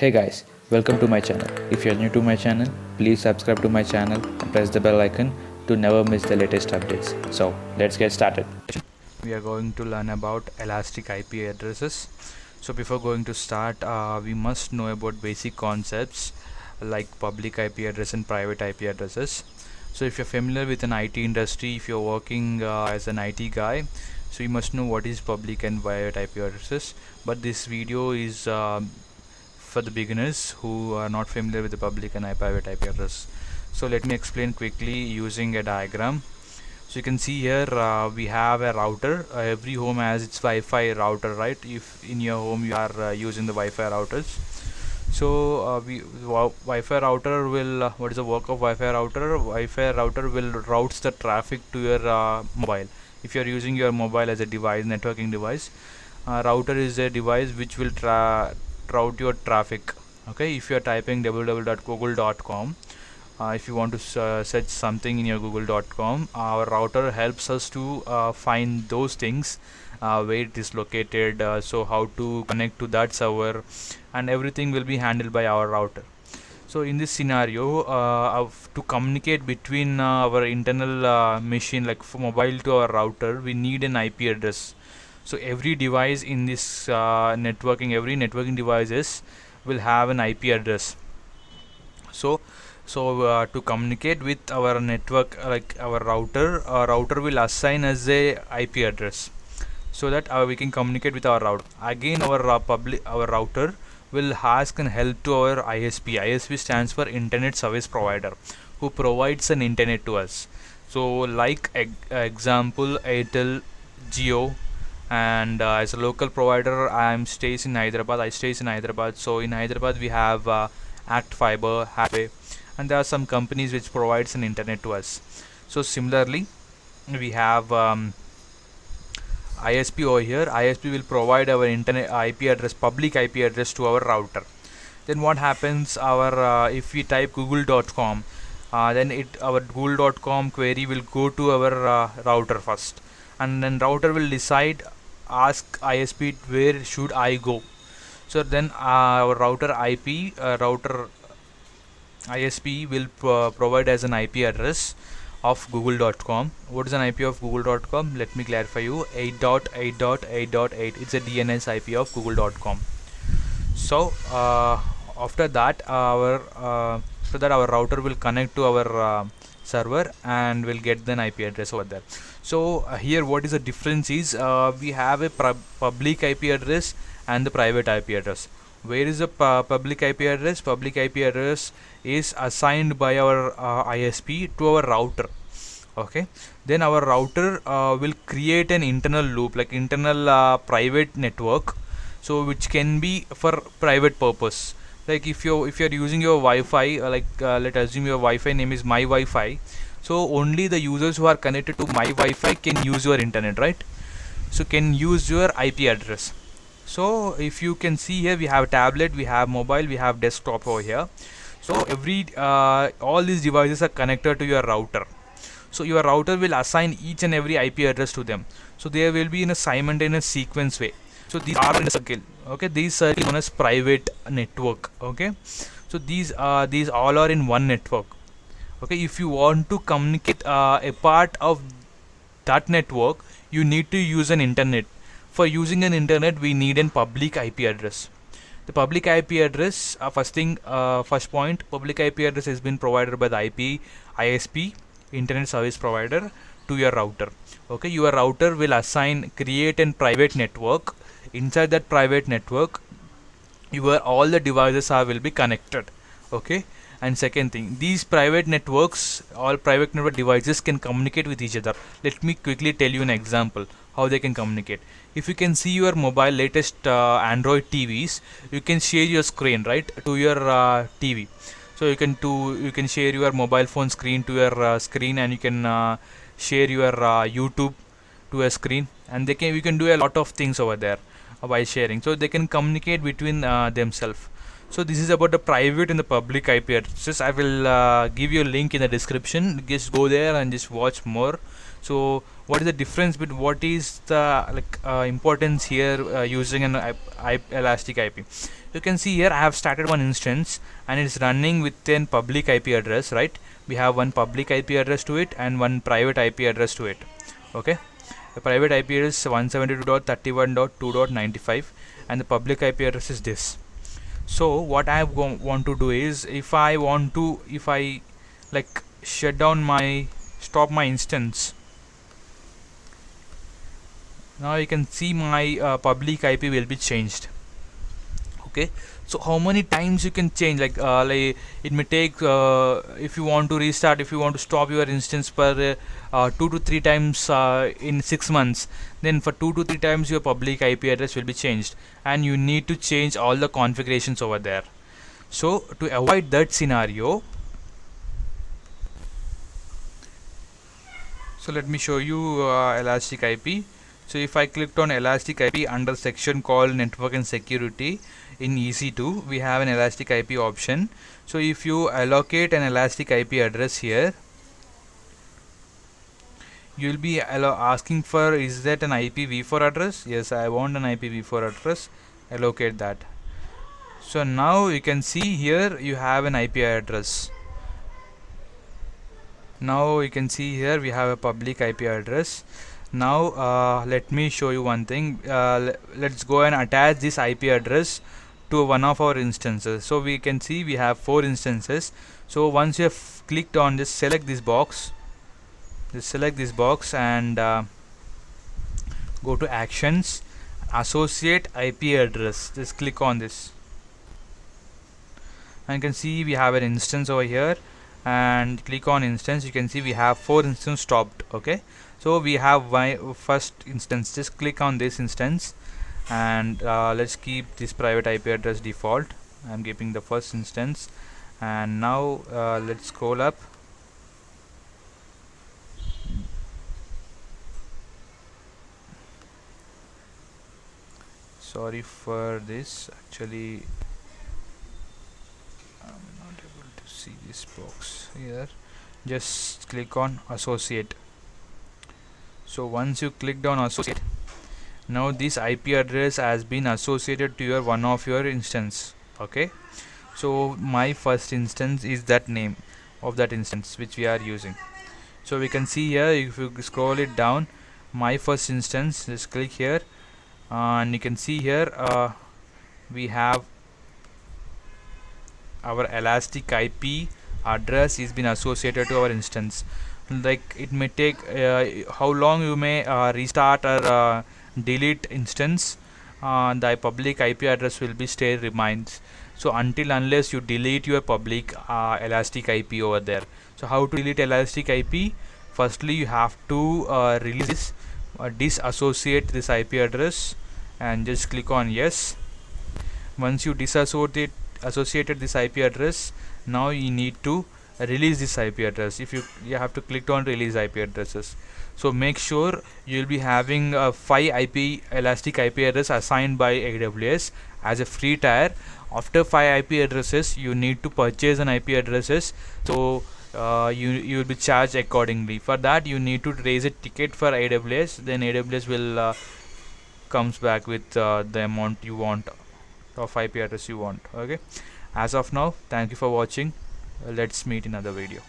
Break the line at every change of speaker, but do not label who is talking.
Hey guys, welcome to my channel. If you're new to my channel, please subscribe to my channel and press the bell icon to never miss the latest updates. So, let's get started. We are going to learn about elastic IP addresses. So, before going to start, we must know about basic concepts like public IP address and private IP addresses. So, if you're familiar with an IT industry, if you're working as an IT guy, so you must know what is public and private IP addresses. But this video is for the beginners who are not familiar with the public and private IP address. So let me explain quickly using a diagram. So you can see here we have a router. Every home has its Wi-Fi router, right? If in your home you are using the Wi-Fi routers. So Wi-Fi router will what is the work of Wi-Fi router? Wi-Fi router will routes the traffic to your mobile. If you are using your mobile as a device, networking device, router is a device which will route your traffic. Okay, if you are typing www.google.com, if you want to search something in your google.com, our router helps us to find those things, where it is located, so how to connect to that server, and everything will be handled by our router. So in this scenario, to communicate between our internal machine, like from mobile to our router, we need an IP address. So every device in this every networking devices will have an IP address. So to communicate with our network, like our router will assign as a IP address, so that we can communicate with our router. Again, our router will ask and help to our ISP. ISP stands for Internet Service Provider, who provides an internet to us. So like example, Airtel, Geo, and as a local provider, I stays in Hyderabad. So in Hyderabad we have Act Fiber, Hathway, and there are some companies which provides an internet to us. So similarly, we have ISP over here. ISP will provide our internet IP address, public IP address, to our router. Then what happens? Our if we type google.com, then our google.com query will go to our router first, and then router will decide, ask ISP, where should I go. So then our router ISP will provide as an IP address of google.com. What is an IP of google.com? Let me clarify you. 8.8.8.8. It's a DNS IP of google.com. So after that our router will connect to our server and will get the IP address over there. So here what is the difference is, we have a public IP address and the private IP address. Where is the public IP address? Public IP address is assigned by our ISP to our router. Okay, then our router will create an internal loop, like internal private network, so which can be for private purpose. Like if you're using your Wi-Fi, let us assume your Wi-Fi name is my Wi-Fi, so only the users who are connected to my Wi-Fi can use your internet, right? So can use your IP address. So if you can see here, we have tablet, we have mobile, we have desktop over here. So all these devices are connected to your router. So your router will assign each and every IP address to them. So they will be in a simultaneous sequence way. So these are in a circle. Okay, these circle known as private network. Okay, so these all are in one network. Okay, if you want to communicate a part of that network, you need to use an internet. For using an internet, we need a public IP address. The public IP address, first point, public IP address has been provided by the ISP, Internet Service Provider, to your router. Okay, your router will create a private network. Inside that private network, all the devices will be connected. Okay, and second thing, these all private network devices can communicate with each other. Let me quickly tell you an example how they can communicate. If you can see your mobile latest Android TVs, you can share your screen, right, to your TV. So you can share your mobile phone screen to your screen, and you can share your YouTube to a screen, and you can do a lot of things over there by sharing. So they can communicate between themselves. So this is about the private and the public IP addresses. I will give you a link in the description. Just go there and just watch more. So what is the difference between, what is the importance here using an elastic IP. You can see here I have started one instance and it's running with a public IP address, right? We have one public IP address to it and one private IP address to it. Okay, the private IP is 172.31.2.95 and the public IP address is this. So what I want to do is, if I shut down stop my instance, now you can see my public IP will be changed. Okay, so how many times you can change, it may take, if you want to restart, if you want to stop your instance per 2 to 3 times in 6 months, then for 2 to 3 times your public IP address will be changed and you need to change all the configurations over there. So to avoid that scenario, so let me show you elastic IP. So if I clicked on elastic IP under section called network and security in EC2, we have an elastic IP option. So if you allocate an elastic IP address here, you will be asking for, is that an IPv4 address? Yes, I want an IPv4 address. Allocate that. So now you can see here you have an IP address. Now you can see here we have a public IP address. Now let me show you one thing. Let's go and attach this IP address to one of our instances. So we can see we have 4 instances. So once you have clicked on this, select this box, and go to actions, associate IP address, just click on this and you can see we have an instance over here, and click on instance. You can see we have 4 instances stopped. Okay, so we have my first instance. Just click on this instance and let's keep this private IP address default. I'm keeping the first instance, and now let's scroll up. Sorry for this, actually I'm not able to see this box here. Just click on associate. So once you clicked on associate, now this IP address has been associated to your one of your instance. Okay, so my first instance is that name of that instance which we are using. So we can see here, if you scroll it down, my first instance, just click here and you can see here we have our elastic IP address is been associated to our instance. Like it may take how long you may restart or delete instance, the public IP address will be stay remains. So until unless you delete your public elastic IP over there. So how to delete elastic IP? Firstly, you have to release this, disassociate this IP address, and just click on yes. Once you associated this IP address, now you need to release this IP address. If you have to click on release IP addresses. So make sure you will be having 5 elastic IP address assigned by AWS as a free tier. After 5 IP addresses, you need to purchase an IP addresses. So you will be charged accordingly. For that, you need to raise a ticket for AWS. Then AWS will comes back with the amount you want of IP address you want. Okay, as of now, thank you for watching. Let's meet in another video.